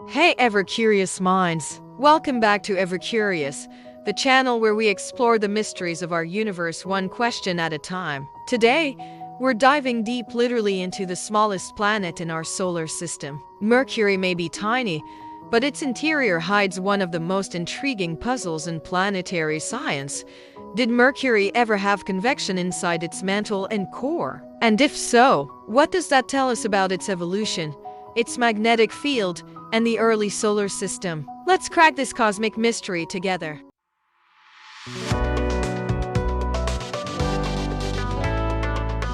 Hey ever-curious minds! Welcome back to EverCurious, the channel where we explore the mysteries of our universe one question at a time. Today, we're diving deep literally into the smallest planet in our solar system. Mercury may be tiny, but its interior hides one of the most intriguing puzzles in planetary science. Did Mercury ever have convection inside its mantle and core? And if so, what does that tell us about its evolution, its magnetic field, and the early solar system? Let's crack this cosmic mystery together.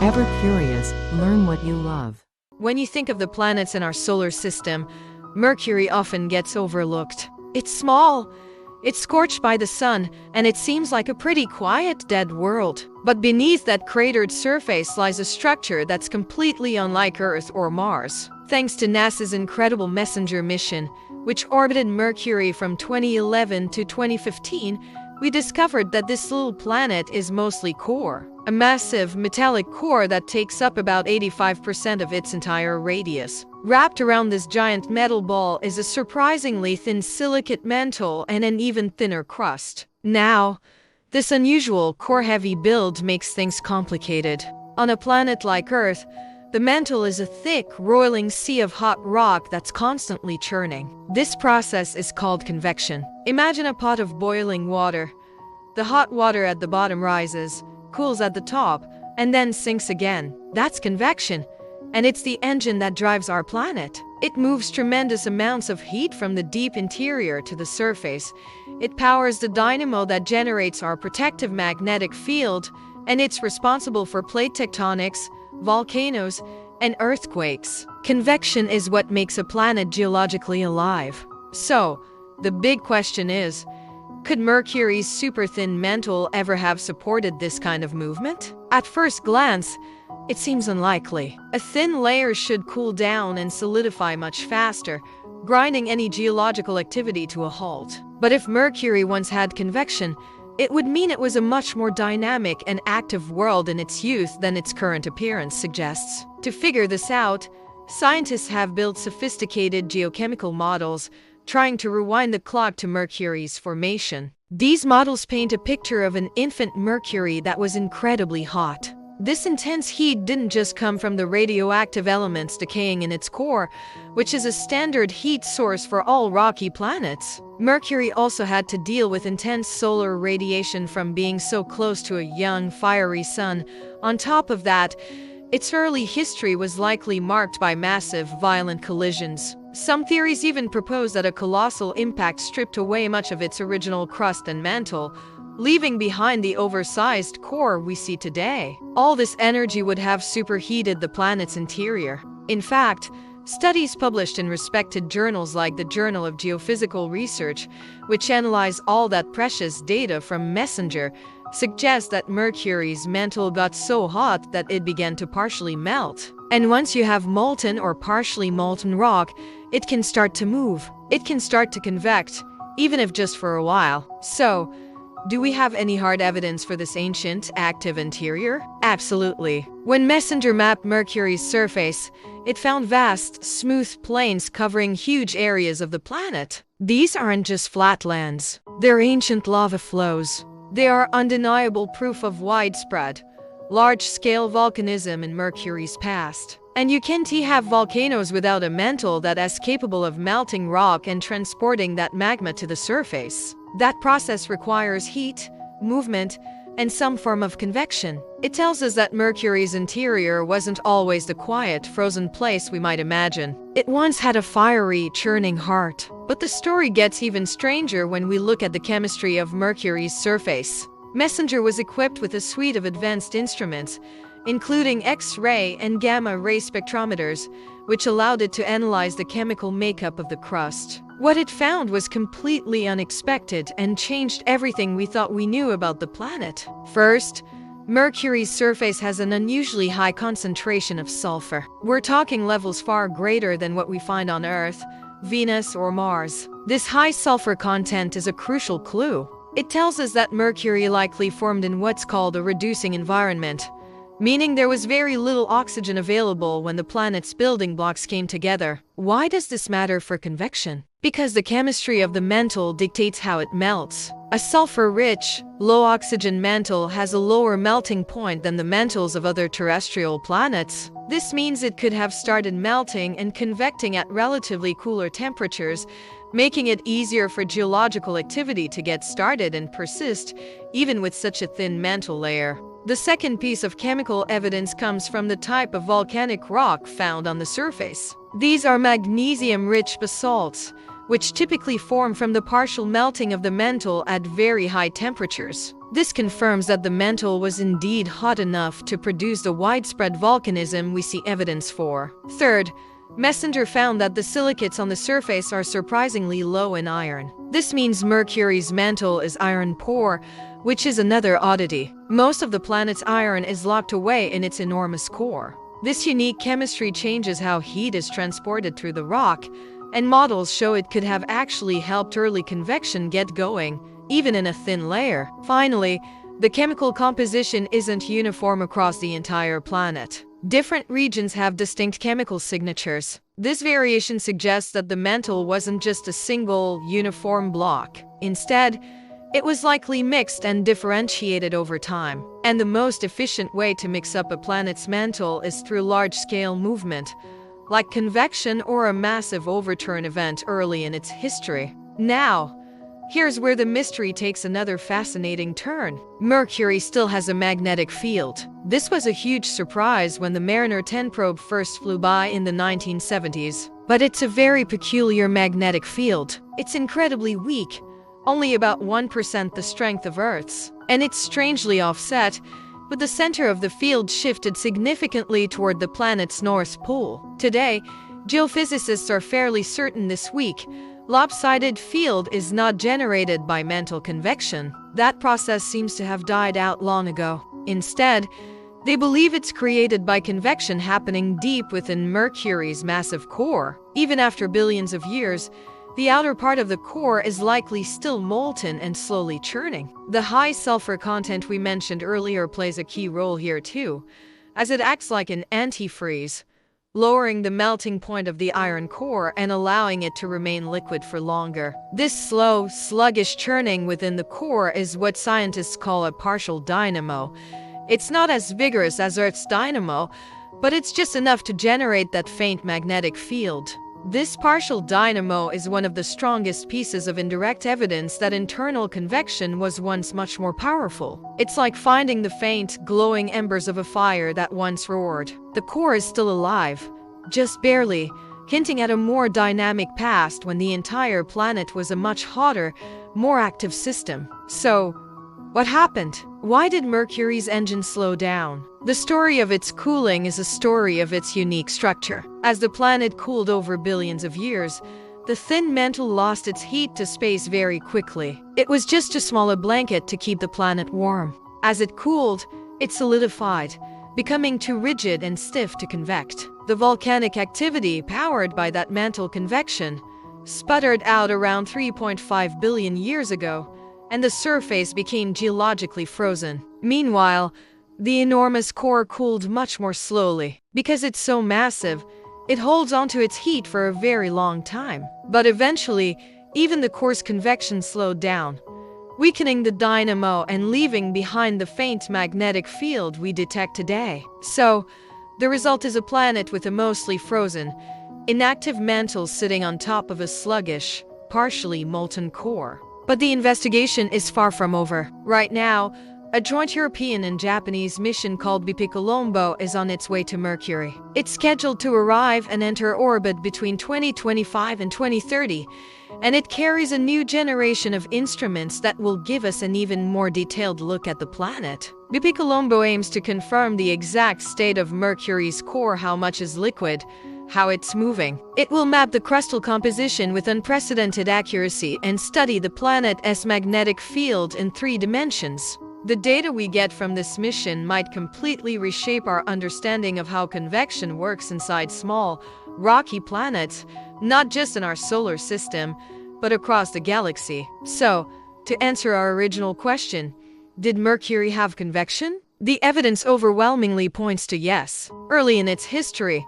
EverCurious, learn what you love. When you think of the planets in our solar system, Mercury often gets overlooked. It's small, it's scorched by the sun, and it seems like a pretty quiet, dead world. But beneath that cratered surface lies a structure that's completely unlike Earth or Mars. Thanks to NASA's incredible Messenger mission, which orbited Mercury from 2011 to 2015, we discovered that this little planet is mostly core. A massive, metallic core that takes up about 85% of its entire radius. Wrapped around this giant metal ball is a surprisingly thin silicate mantle and an even thinner crust. Now, this unusual core-heavy build makes things complicated. On a planet like Earth, the mantle is a thick, roiling sea of hot rock that's constantly churning. This process is called convection. Imagine a pot of boiling water. The hot water at the bottom rises, cools at the top, and then sinks again. That's convection. And it's the engine that drives our planet. It moves tremendous amounts of heat from the deep interior to the surface. It powers the dynamo that generates our protective magnetic field, and it's responsible for plate tectonics, volcanoes, and earthquakes. Convection is what makes a planet geologically alive. So, the big question is, could Mercury's super-thin mantle ever have supported this kind of movement? At first glance, it seems unlikely. A thin layer should cool down and solidify much faster, grinding any geological activity to a halt. But if Mercury once had convection, it would mean it was a much more dynamic and active world in its youth than its current appearance suggests. To figure this out, scientists have built sophisticated geochemical models, trying to rewind the clock to Mercury's formation. These models paint a picture of an infant Mercury that was incredibly hot. This intense heat didn't just come from the radioactive elements decaying in its core, which is a standard heat source for all rocky planets. Mercury also had to deal with intense solar radiation from being so close to a young, fiery sun. On top of that, its early history was likely marked by massive, violent collisions. Some theories even propose that a colossal impact stripped away much of its original crust and mantle, leaving behind the oversized core we see today. All this energy would have superheated the planet's interior. In fact, studies published in respected journals like the Journal of Geophysical Research, which analyze all that precious data from Messenger, suggest that Mercury's mantle got so hot that it began to partially melt. And once you have molten or partially molten rock, it can start to move. It can start to convect, even if just for a while. So, do we have any hard evidence for this ancient, active interior? Absolutely. When Messenger mapped Mercury's surface, it found vast, smooth plains covering huge areas of the planet. These aren't just flatlands. They're ancient lava flows. They are undeniable proof of widespread, large-scale volcanism in Mercury's past. And you can't have volcanoes without a mantle that is capable of melting rock and transporting that magma to the surface. That process requires heat, movement, and some form of convection. It tells us that Mercury's interior wasn't always the quiet, frozen place we might imagine. It once had a fiery, churning heart. But the story gets even stranger when we look at the chemistry of Mercury's surface. Messenger was equipped with a suite of advanced instruments, including X-ray and gamma-ray spectrometers, which allowed it to analyze the chemical makeup of the crust. What it found was completely unexpected and changed everything we thought we knew about the planet. First, Mercury's surface has an unusually high concentration of sulfur. We're talking levels far greater than what we find on Earth, Venus, or Mars. This high sulfur content is a crucial clue. It tells us that Mercury likely formed in what's called a reducing environment, meaning there was very little oxygen available when the planet's building blocks came together. Why does this matter for convection? Because the chemistry of the mantle dictates how it melts. A sulfur-rich, low-oxygen mantle has a lower melting point than the mantles of other terrestrial planets. This means it could have started melting and convecting at relatively cooler temperatures, making it easier for geological activity to get started and persist, even with such a thin mantle layer. The second piece of chemical evidence comes from the type of volcanic rock found on the surface. These are magnesium-rich basalts, which typically form from the partial melting of the mantle at very high temperatures. This confirms that the mantle was indeed hot enough to produce the widespread volcanism we see evidence for. Third, Messenger found that the silicates on the surface are surprisingly low in iron. This means Mercury's mantle is iron poor, which is another oddity. Most of the planet's iron is locked away in its enormous core. This unique chemistry changes how heat is transported through the rock, and models show it could have actually helped early convection get going, even in a thin layer. Finally, the chemical composition isn't uniform across the entire planet. Different regions have distinct chemical signatures. This variation suggests that the mantle wasn't just a single, uniform block. Instead, it was likely mixed and differentiated over time. And the most efficient way to mix up a planet's mantle is through large-scale movement, like convection or a massive overturn event early in its history. Now, here's where the mystery takes another fascinating turn. Mercury still has a magnetic field. This was a huge surprise when the Mariner 10 probe first flew by in the 1970s. But it's a very peculiar magnetic field. It's incredibly weak, only about 1% the strength of Earth's. And it's strangely offset, with the center of the field shifted significantly toward the planet's north pole. Today, geophysicists are fairly certain this weak, lopsided field is not generated by mantle convection. That process seems to have died out long ago. Instead, they believe it's created by convection happening deep within Mercury's massive core. Even after billions of years, the outer part of the core is likely still molten and slowly churning. The high sulfur content we mentioned earlier plays a key role here too, as it acts like an antifreeze, lowering the melting point of the iron core and allowing it to remain liquid for longer. This slow, sluggish churning within the core is what scientists call a partial dynamo. It's not as vigorous as Earth's dynamo, but it's just enough to generate that faint magnetic field. This partial dynamo is one of the strongest pieces of indirect evidence that internal convection was once much more powerful. It's like finding the faint, glowing embers of a fire that once roared. The core is still alive, just barely, hinting at a more dynamic past when the entire planet was a much hotter, more active system. So, what happened? Why did Mercury's engine slow down? The story of its cooling is a story of its unique structure. As the planet cooled over billions of years, the thin mantle lost its heat to space very quickly. It was just too small a blanket to keep the planet warm. As it cooled, it solidified, becoming too rigid and stiff to convect. The volcanic activity powered by that mantle convection sputtered out around 3.5 billion years ago, and the surface became geologically frozen. Meanwhile, the enormous core cooled much more slowly. Because it's so massive, it holds onto its heat for a very long time. But eventually, even the core's convection slowed down, weakening the dynamo and leaving behind the faint magnetic field we detect today. So, the result is a planet with a mostly frozen, inactive mantle sitting on top of a sluggish, partially molten core. But the investigation is far from over. Right now, a joint European and Japanese mission called BepiColombo is on its way to Mercury. It's scheduled to arrive and enter orbit between 2025 and 2030, and it carries a new generation of instruments that will give us an even more detailed look at the planet. BepiColombo aims to confirm the exact state of Mercury's core, how much is liquid, how it's moving. It will map the crustal composition with unprecedented accuracy and study the planet's magnetic field in 3 dimensions. The data we get from this mission might completely reshape our understanding of how convection works inside small, rocky planets, not just in our solar system, but across the galaxy. So, to answer our original question, did Mercury have convection? The evidence overwhelmingly points to yes. Early in its history,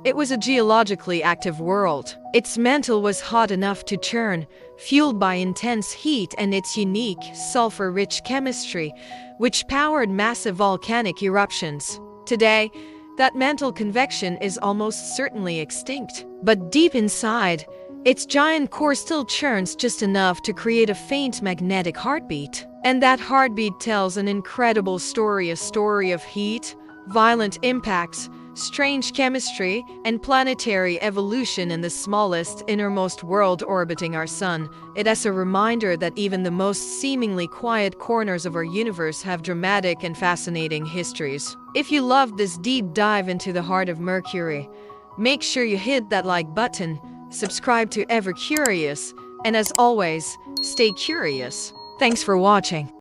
it was a geologically active world. Its mantle was hot enough to churn, fueled by intense heat and its unique, sulfur-rich chemistry, which powered massive volcanic eruptions. Today, that mantle convection is almost certainly extinct. But deep inside, its giant core still churns just enough to create a faint magnetic heartbeat. And that heartbeat tells an incredible story, a story of heat, violent impacts, strange chemistry, and planetary evolution in the smallest, innermost world orbiting our sun. It is a reminder that even the most seemingly quiet corners of our universe have dramatic and fascinating histories. If you loved this deep dive into the heart of Mercury, make sure you hit that like button, subscribe to EverCurious, and as always, stay curious. Thanks for watching.